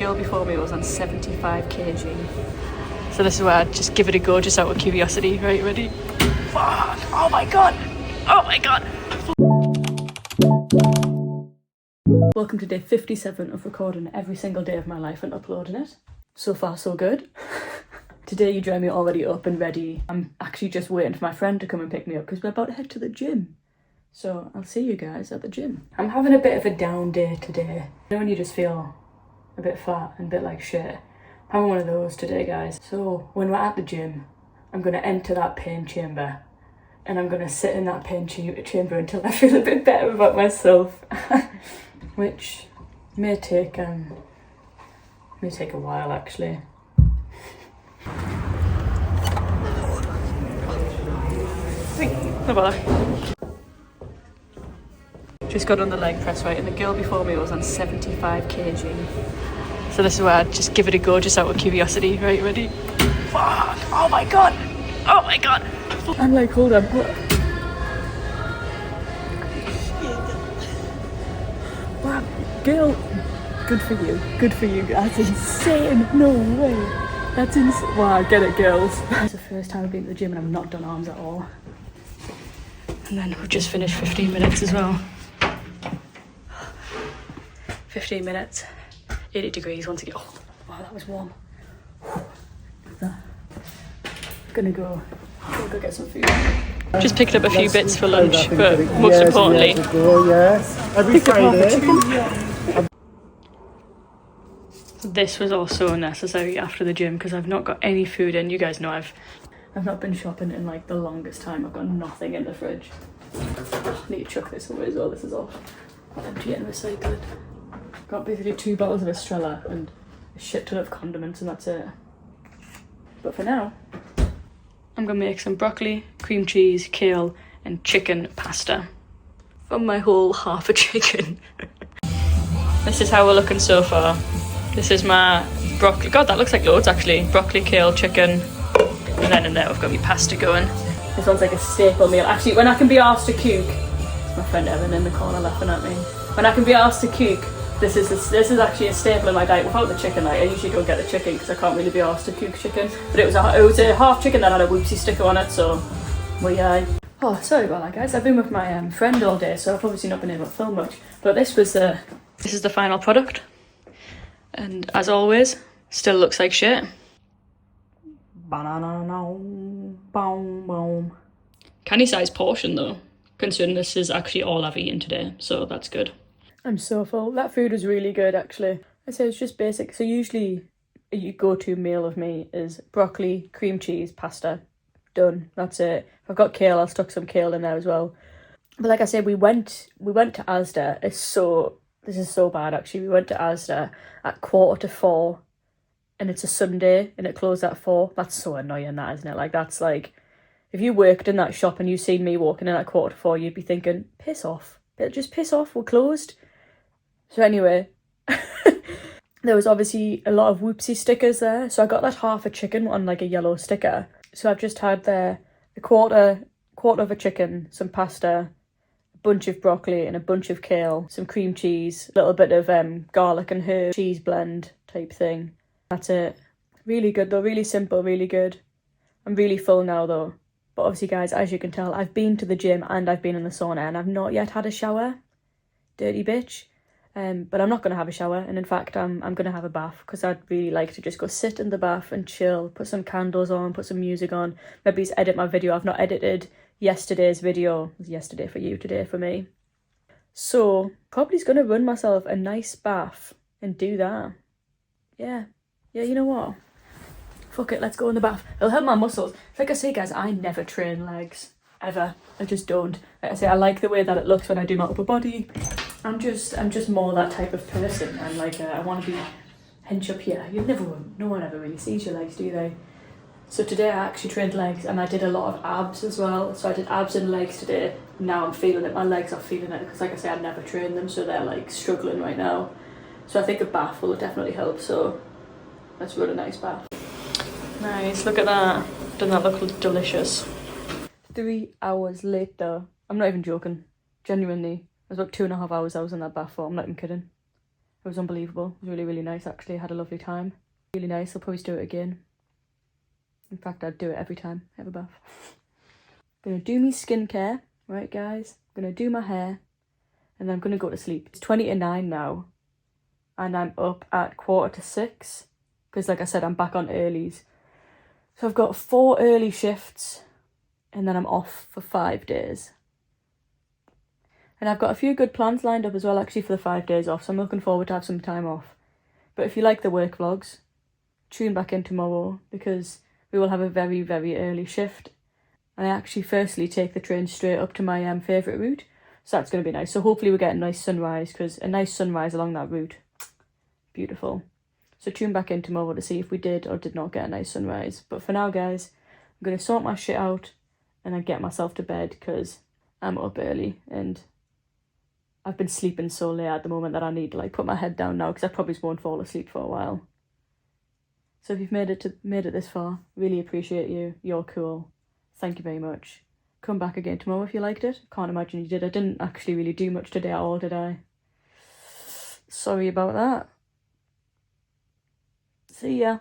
girl before me was on 75 kg. So this is where I'd just give it a go, just out of curiosity. Right, ready? Fuck! Oh my god! Oh my god! Welcome to day 57 of recording every single day of my life and uploading it. So far, so good. Today you join me already up and ready. I'm actually just waiting for my friend to come and pick me up because we're about to head to the gym. So I'll see you guys at the gym. I'm having a bit of a down day today. You know when you just feel a bit fat and a bit like shit? I'm having one of those today, guys. So when we're at the gym, I'm going to enter that pain chamber and I'm going to sit in that pain chamber until I feel a bit better about myself. Which may take a while, actually. No bother. Just got on the leg press, right, and the girl before me was on 75 kg. So this is where I'd just give it a go, just out of curiosity. Right, ready? Fuck! Oh my god! Oh my god! I'm like, hold on. Wow, girl, good for you. Good for you. That's insane. No way. That's insane. Wow, get it, girls. It's the first time I've been to the gym and I've not done arms at all. And then we've just finished 15 minutes as well. 15 minutes, 80 degrees once again. Oh, wow, that was warm. Gonna go get some food. Just picked up a few bits for lunch, but most importantly, picked up half a chicken. This was also necessary after the gym because I've not got any food in. You guys know I've not been shopping in like the longest time. I've got nothing in the fridge. I need to chuck this away as well. This is all empty and recycled. Got basically 2 bottles of Estrella and a shit ton of condiments and that's it. But for now, I'm gonna make some broccoli, cream cheese, kale and chicken pasta from my whole half a chicken. This is how we're looking so far. This is my broccoli. God, that looks like loads actually. Broccoli, kale, chicken. And then in there we've got my pasta going. This one's like a staple meal. Actually, when I can be asked to cook, it's my friend Evan in the corner laughing at me. When I can be asked to cook, this is actually a staple in my diet. Without the chicken, like, I usually don't get the chicken because I can't really be asked to cook chicken. But it was a half chicken that had a whoopsie sticker on it, so oh, sorry about that, guys. I've been with my friend all day, so I've obviously not been able to film much. But this is the final product, and as always, still looks like shit. Canny size portion though, considering this is actually all I've eaten today, so that's good. I'm so full. That food was really good actually. I say it's just basic. So usually a go-to meal of me is broccoli, cream cheese, pasta. Done. That's it. If I've got kale, I'll stuck some kale in there as well. But like I said, we went to Asda. This is so bad actually. We went to Asda at 4:45. And it's a Sunday and it closed at 4. That's so annoying, that, isn't it? Like, that's like, if you worked in that shop and you seen me walking in at 4:45, you'd be thinking, piss off. Just piss off, we're closed. So anyway, there was obviously a lot of whoopsie stickers there. So I got that half a chicken on like a yellow sticker. So I've just had there a quarter of a chicken, some pasta, a bunch of broccoli and a bunch of kale, some cream cheese, a little bit of garlic and herb cheese blend type thing. That's it. Really good though, really simple, really good. I'm really full now though. But obviously guys, as you can tell, I've been to the gym and I've been in the sauna and I've not yet had a shower. Dirty bitch. But I'm not going to have a shower, and in fact I'm going to have a bath because I'd really like to just go sit in the bath and chill, put some candles on, put some music on, maybe just edit my video. I've not edited yesterday's video. It was yesterday for you, today for me. So probably going to run myself a nice bath and do that. Yeah, you know what? Fuck it, let's go in the bath. It'll help my muscles. Like I say, guys, I never train legs. Ever. I just don't. Like I say, I like the way that it looks when I do my upper body. I'm just more that type of person. I'm like, I want to be hench up here. No one ever really sees your legs, do they? So today I actually trained legs and I did a lot of abs as well. So I did abs and legs today. Now I'm feeling it. My legs are feeling it because like I say, I never trained them, so they're like struggling right now. So I think a bath will definitely help. So let's run a nice bath. Nice, look at that. Doesn't that look delicious? 3 hours later. I'm not even joking. Genuinely. It was about 2.5 hours I was in that bath for. I'm not even kidding. It was unbelievable. It was really, really nice actually. I had a lovely time. Really nice. I'll probably do it again. In fact, I'd do it every time I have a bath. Gonna do me skincare, right guys? Gonna do my hair, and then I'm gonna go to sleep. It's 20 to 9 now, and I'm up at 5:45, because like I said, I'm back on earlies. So I've got 4 early shifts, and then I'm off for 5 days. And I've got a few good plans lined up as well, actually, for the 5 days off, so I'm looking forward to have some time off. But if you like the work vlogs, tune back in tomorrow, because we will have a very, very early shift. And I actually firstly take the train straight up to my favourite route, so that's going to be nice. So hopefully we get a nice sunrise, because a nice sunrise along that route, beautiful. So tune back in tomorrow to see if we did or did not get a nice sunrise. But for now, guys, I'm going to sort my shit out and then get myself to bed, because I'm up early and I've been sleeping so late at the moment that I need to like put my head down now, because I probably won't fall asleep for a while. So if you've made it this far, really appreciate you. You're cool. Thank you very much. Come back again tomorrow if you liked it. Can't imagine you did. I didn't actually really do much today at all, did I? Sorry about that. See ya.